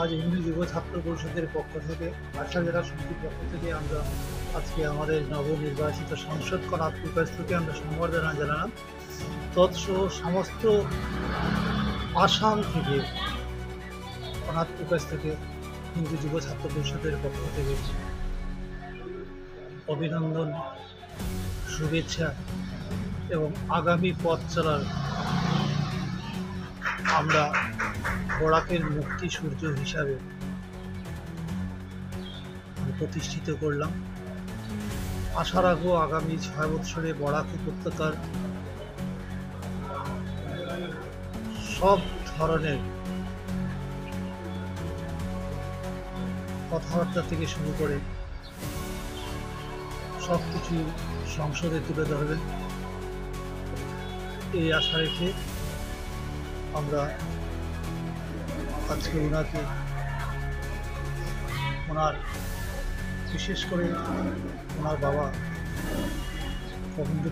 আজ হিন্দু যুব ছাত্র পরিষদের পক্ষ থেকে আশা জেলা সমিতির পক্ষ থেকে আমরা আজকে আমাদের নবনির্বাচিত সাংসদ কনাথ কুকাইস্থকে আমরা সম্বর্ধনা জানালাম। তৎসহ সমস্ত আসাম থেকে কনাথ কুকাইস্থকে হিন্দু যুব ছাত্র পরিষদের পক্ষ থেকে অভিনন্দন, শুভেচ্ছা এবং আগামী পথ চলার আমরা বরাকের মুক্তি সূর্য হিসাবে প্রতিষ্ঠিত করলাম। আশা রাখবো আগামী 6 বছরে বরাক উপত্যকার সব ধরনের কথাবার্তা থেকে শুরু করে সব কিছু সংসদে তুলে ধরবেন, এই আশা রেখে আমরা আজকে ওনার বিশেষ করে ওনার বাবা গোবিন্দ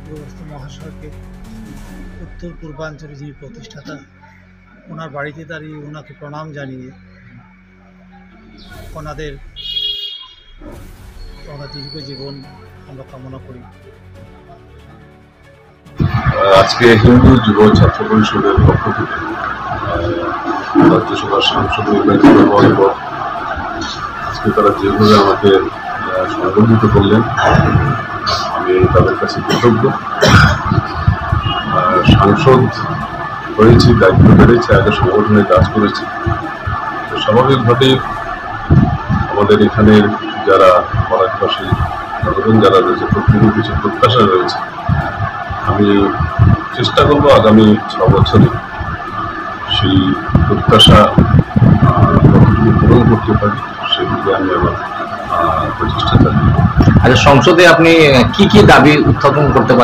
মহাশয়কে, উত্তর পূর্বাঞ্চলে যিনি প্রতিষ্ঠাতা, ওনার বাড়িতে দাঁড়িয়ে ওনাকে প্রণাম জানিয়ে ওনার দীর্ঘ জীবন আমরা কামনা করি। আজকে হিন্দু যুব ছাত্র পরিষদের পক্ষ থেকে রাজ্যসভার সাংসদ নির্বাচিত হওয়ার পর আজকে তারা যেভাবে আমাকে সংবর্ধিত করলেন, আমি তাদের কাছে কৃতজ্ঞ। সাংসদ হয়েছি, দায়িত্ব বেড়েছে, আগে সংগঠনে কাজ করেছি। স্বাভাবিকভাবেই আমাদের এখানের যারা বরাকবাসী জনগণ যারা রয়েছে, প্রত্যেকের কিছু প্রত্যাশা রয়েছে। আমি চেষ্টা করবো আগামী 6 বছরে সেই প্রত্যাশা কতটুকু পূরণ করতে পারি সেদিকে আমি আমার প্রচেষ্টা চালিয়ে। আচ্ছা, সংসদে আপনি কি কি দাবি উত্থাপন করতে পারেন?